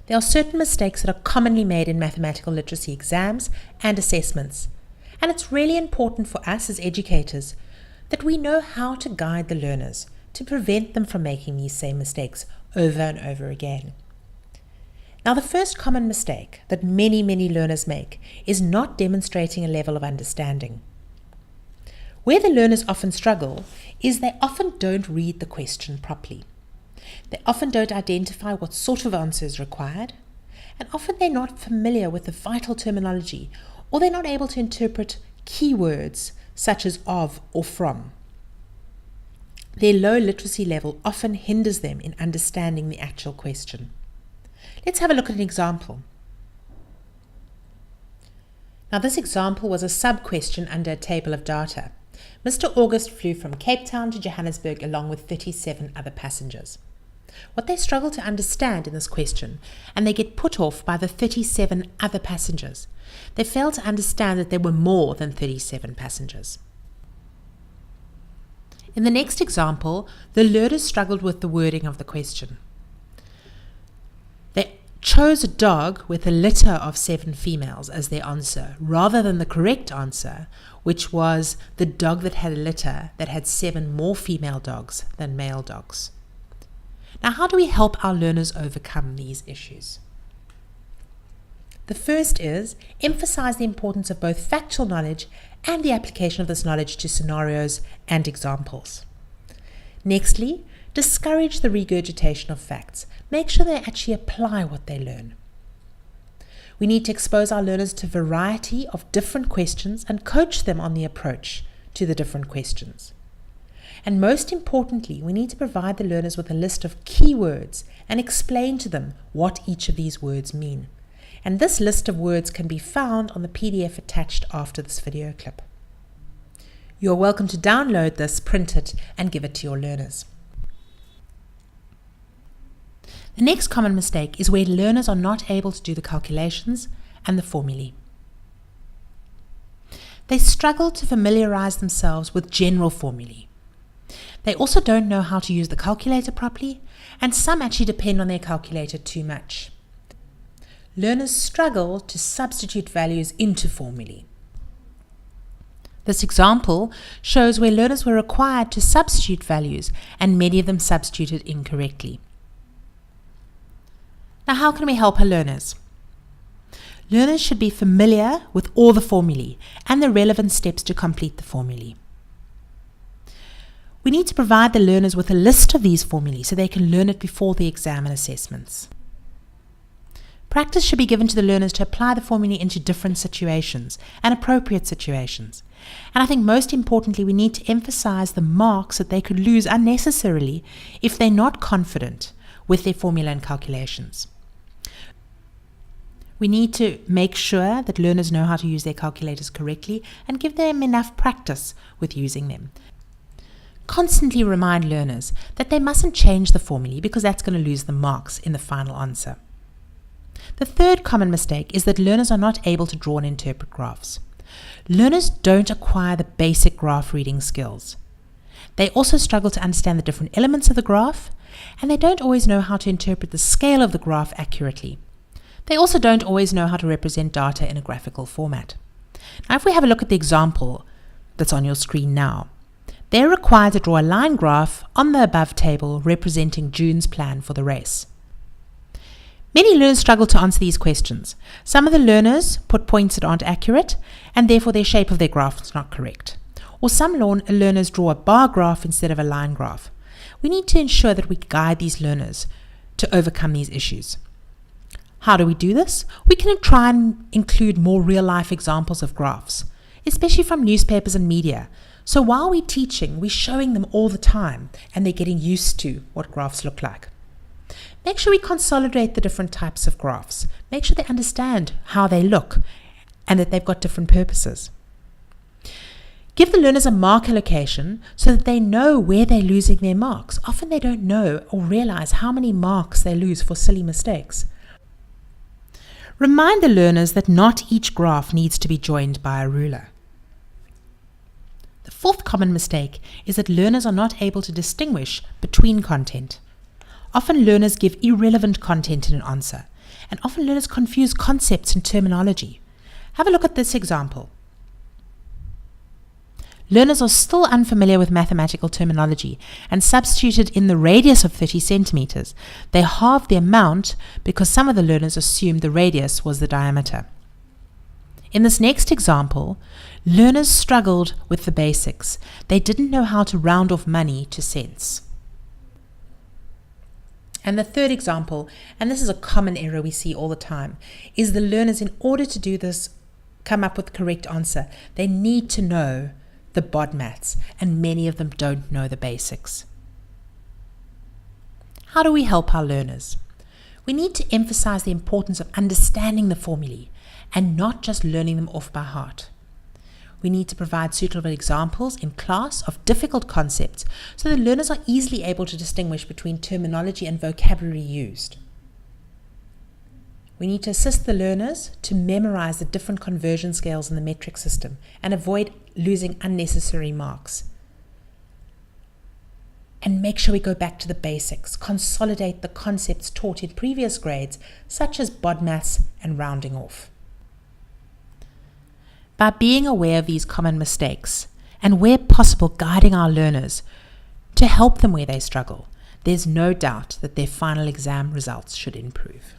There are certain mistakes that are commonly made in mathematical literacy exams and assessments, and it's really important for us as educators that we know how to guide the learners to prevent them from making these same mistakes over and over again. Now, the first common mistake that many learners make is not demonstrating a level of understanding. Where the learners often struggle is they often don't read the question properly. They often don't identify what sort of answer is required, and often they're not familiar with the vital terminology, or they're not able to interpret keywords such as of or from. Their low literacy level often hinders them in understanding the actual question. Let's have a look at an example. Now, this example was a sub-question under a table of data. Mr. August flew from Cape Town to Johannesburg along with 37 other passengers. What they struggle to understand in this question, and they get put off by the 37 other passengers, they fail to understand that there were more than 37 passengers. In the next example, the learners struggled with the wording of the question. They chose a dog with a litter of 7 females as their answer, rather than the correct answer, which was the dog that had a litter that had 7 more female dogs than male dogs. Now, how do we help our learners overcome these issues? The first is emphasize the importance of both factual knowledge and the application of this knowledge to scenarios and examples. Nextly, discourage the regurgitation of facts. Make sure they actually apply what they learn. We need to expose our learners to a variety of different questions and coach them on the approach to the different questions. And most importantly, we need to provide the learners with a list of keywords and explain to them what each of these words mean. And this list of words can be found on the PDF attached after this video clip. You're welcome to download this, print it, and give it to your learners. The next common mistake is where learners are not able to do the calculations and the formulae. They struggle to familiarize themselves with general formulae. They also don't know how to use the calculator properly, and some actually depend on their calculator too much. Learners struggle to substitute values into formulae. This example shows where learners were required to substitute values, and many of them substituted incorrectly. Now, how can we help our learners? Learners should be familiar with all the formulae and the relevant steps to complete the formulae. We need to provide the learners with a list of these formulae so they can learn it before the exam and assessments. Practice should be given to the learners to apply the formulae into different situations and appropriate situations. And I think most importantly, we need to emphasize the marks that they could lose unnecessarily if they're not confident with their formula and calculations. We need to make sure that learners know how to use their calculators correctly and give them enough practice with using them. Constantly remind learners that they mustn't change the formulae because that's going to lose them marks in the final answer. The third common mistake is that learners are not able to draw and interpret graphs. Learners don't acquire the basic graph reading skills. They also struggle to understand the different elements of the graph, and they don't always know how to interpret the scale of the graph accurately. They also don't always know how to represent data in a graphical format. Now, if we have a look at the example that's on your screen now, they're required to draw a line graph on the above table representing June's plan for the race. Many learners struggle to answer these questions. Some of the learners put points that aren't accurate, and therefore their shape of their graph is not correct. Or some learners draw a bar graph instead of a line graph. We need to ensure that we guide these learners to overcome these issues. How do we do this? We can try and include more real-life examples of graphs, especially from newspapers and media. So while we're teaching, we're showing them all the time, and they're getting used to what graphs look like. Make sure we consolidate the different types of graphs. Make sure they understand how they look and that they've got different purposes. Give the learners a mark allocation so that they know where they're losing their marks. Often they don't know or realize how many marks they lose for silly mistakes. Remind the learners that not each graph needs to be joined by a ruler. The fourth common mistake is that learners are not able to distinguish between content. Often learners give irrelevant content in an answer, And often learners confuse concepts and terminology. Have a look at this example. Learners are still unfamiliar with mathematical terminology and substituted in the radius of 30 centimeters. They halved the amount because some of the learners assumed the radius was the diameter. In this next example, learners struggled with the basics. They didn't know how to round off money to cents. And the third example, and this is a common error we see all the time, is the learners, in order to do this, come up with the correct answer. They need to know the BODMATs, and many of them don't know the basics. How do we help our learners? We need to emphasize the importance of understanding the formulae and not just learning them off by heart. We need to provide suitable examples in class of difficult concepts so that learners are easily able to distinguish between terminology and vocabulary used. We need to assist the learners to memorize the different conversion scales in the metric system and avoid losing unnecessary marks. And make sure we go back to the basics, consolidate the concepts taught in previous grades, such as BODMATs and rounding off. By being aware of these common mistakes, and where possible guiding our learners to help them where they struggle, there's no doubt that their final exam results should improve.